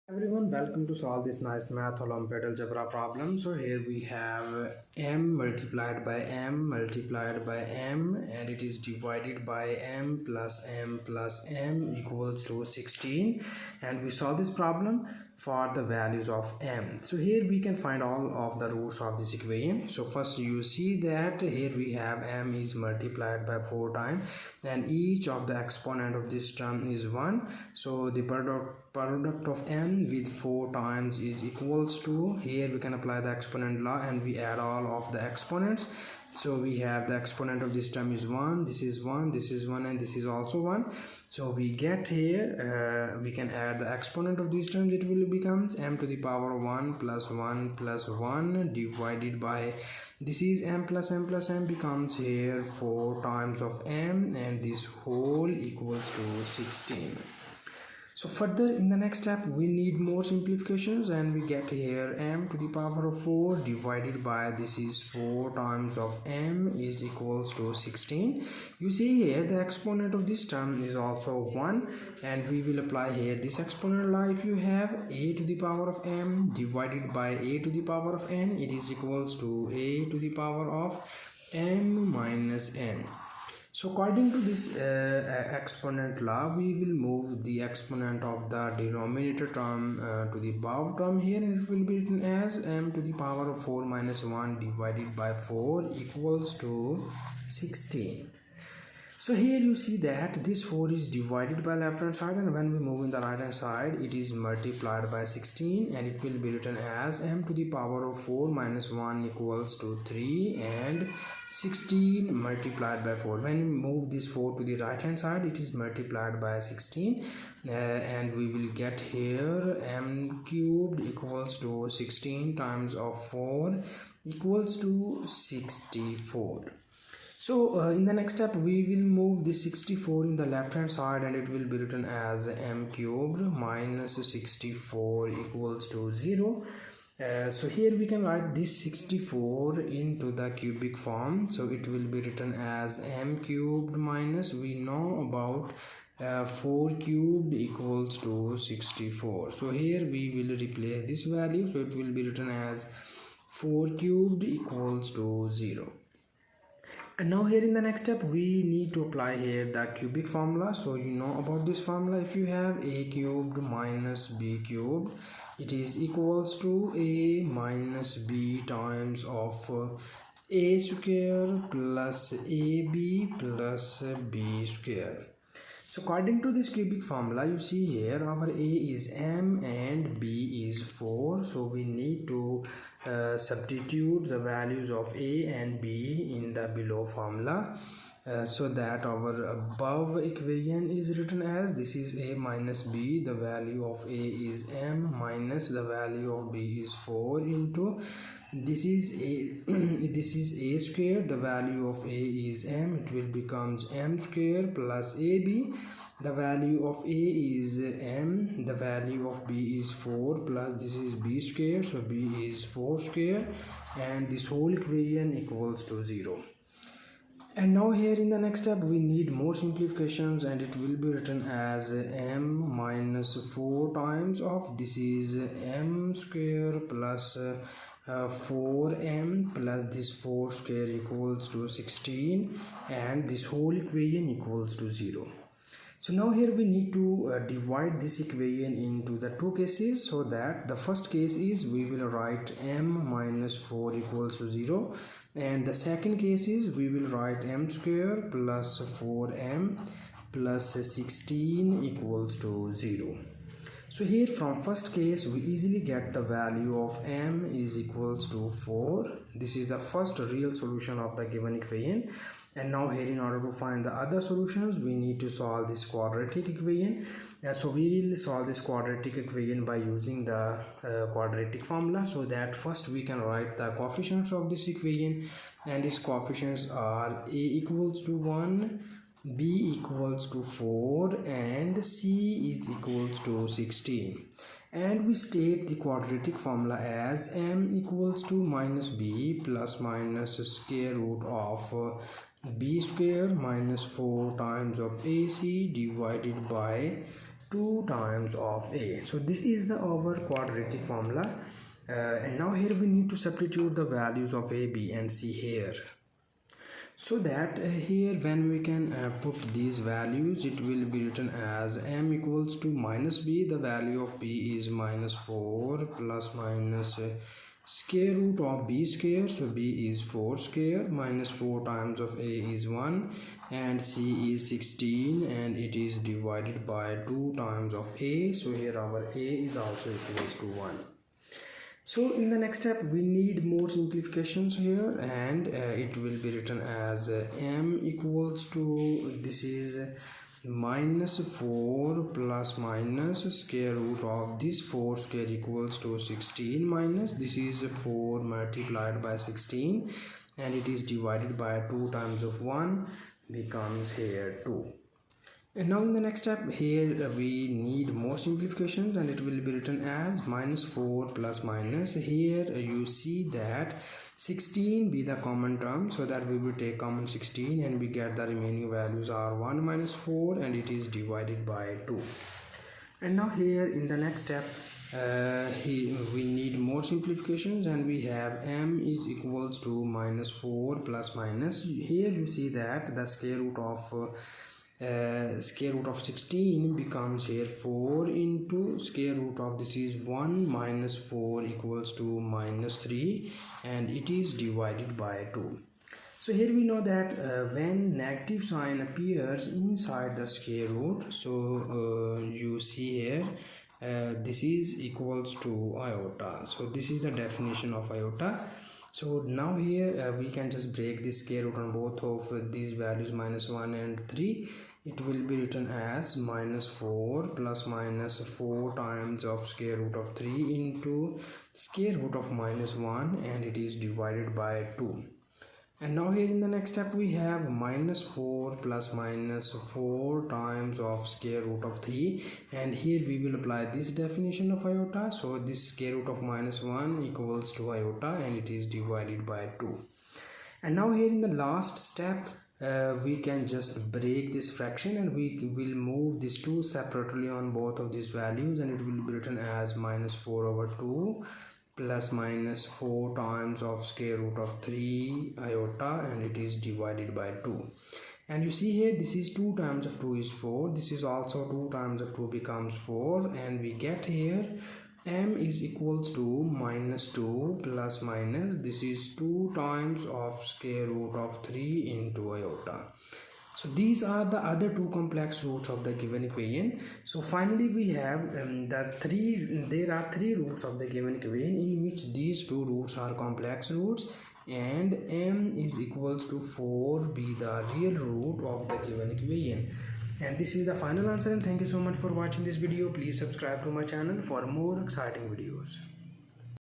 Everyone, welcome to solve this nice math Olympiad algebra problem. So here we have m multiplied by m multiplied by m, and it is divided by m plus m plus m equals to 16, and we solve this problem for the values of m. So here we can find all of the roots of this equation. So first you see that here we have m is multiplied by 4 times, and each of the exponent of this term is 1. So the product of m with 4 times is equals to, here we can apply the exponent law and we add all of the exponents. So we have the exponent of this term is 1, this is 1, this is 1, and this is also 1. So we get here, we can add the exponent of these terms. It will becomes m to the power 1 plus 1 plus 1 divided by, this is m plus m plus m becomes here 4 times of m, and this whole equals to 16. So further in the next step we need more simplifications, and we get here m to the power of 4 divided by, this is 4 times of m is equals to 16. You see here the exponent of this term is also 1, and we will apply here this exponent law. If you have a to the power of m divided by a to the power of n, it is equals to a to the power of m minus n. So according to this exponent law, we will move the exponent of the denominator term to the above term here, and it will be written as m to the power of 4 minus 1 divided by 4 equals to 16. So here you see that this 4 is divided by left hand side, and when we move in the right hand side it is multiplied by 16, and it will be written as m to the power of 4 minus 1 equals to 3, and 16 multiplied by 4. When we move this 4 to the right hand side it is multiplied by 16, and we will get here m cubed equals to 16 times of 4 equals to 64. So in the next step we will move this 64 in the left hand side, and it will be written as m cubed minus 64 equals to 0. So here we can write this 64 into the cubic form. So it will be written as m cubed minus, we know about 4 cubed equals to 64. So here we will replace this value, so it will be written as 4 cubed equals to 0. And now here in the next step we need to apply here the cubic formula. So you know about this formula. If you have a cubed minus b cubed, it is equals to a minus b times of a square plus ab plus b square. So according to this cubic formula, you see here our a is m and b is 4. So we need to substitute the values of a and b in the below formula, so that our above equation is written as, this is a minus b, the value of a is m minus the value of b is 4 into, this is a square, the value of a is m, it will becomes m square plus ab, the value of a is m, the value of b is 4 plus this is b square, so b is 4 square, and this whole equation equals to 0. And now here in the next step we need more simplifications, and it will be written as m minus 4 times of, this is m square plus 4m plus this 4 square equals to 16, and this whole equation equals to 0. So now here we need to divide this equation into the two cases, so that the first case is we will write m minus 4 equals to 0, and the second case is we will write m square plus 4m plus 16 equals to 0. So here from first case we easily get the value of m is equals to 4. This is the first real solution of the given equation. And now here in order to find the other solutions we need to solve this quadratic equation. So we will solve this quadratic equation by using the quadratic formula, so that first we can write the coefficients of this equation, and its coefficients are a equals to 1, b equals to 4, and c is equals to 16. And we state the quadratic formula as m equals to minus b plus minus square root of b square minus 4 times of ac divided by 2 times of a. So this is our quadratic formula, and now here we need to substitute the values of a, b and c here, so that here when we can put these values, it will be written as m equals to minus b. The value of b is minus 4 plus minus square root of b square, so b is 4 square, minus 4 times of a is 1 and c is 16, and it is divided by 2 times of a. So here our a is also equals to 1. So in the next step we need more simplifications here, and it will be written as m equals to, this is minus 4 plus minus square root of this 4 square equals to 16, minus this is 4 multiplied by 16, and it is divided by 2 times of 1 becomes here 2. And now in the next step here we need more simplifications, and it will be written as minus 4 plus minus, here you see that 16 be the common term, so that we will take common 16 and we get the remaining values are 1 minus 4, and it is divided by 2. And now here in the next step we need more simplifications, and we have m is equals to minus 4 plus minus, here you see that the square root of 16 becomes here 4 into square root of this is 1 minus 4 equals to minus 3, and it is divided by 2. So here we know that when negative sign appears inside the square root, so you see here this is equals to iota. So this is the definition of iota. So now here we can just break this square root on both of these values, minus 1 and 3. It will be written as minus 4 plus minus 4 times of square root of 3 into square root of minus 1, and it is divided by 2. And now here in the next step we have minus 4 plus minus 4 times of square root of 3, and here we will apply this definition of iota. So this square root of minus 1 equals to iota, and it is divided by 2. And now here in the last step we can just break this fraction, and we will move these 2 separately on both of these values, and it will be written as minus 4 over 2 plus minus 4 times of square root of 3 iota, and it is divided by 2. And you see here this is 2 times of 2 is 4, this is also 2 times of 2 becomes 4, and we get here m is equals to minus 2 plus minus this is 2 times of square root of 3 into iota. So these are the other 2 complex roots of the given equation. So finally we have there are 3 roots of the given equation in which these 2 roots are complex roots, and m is equals to 4 be the real root of the given equation. And this is the final answer, and thank you so much for watching this video. Please subscribe to my channel for more exciting videos.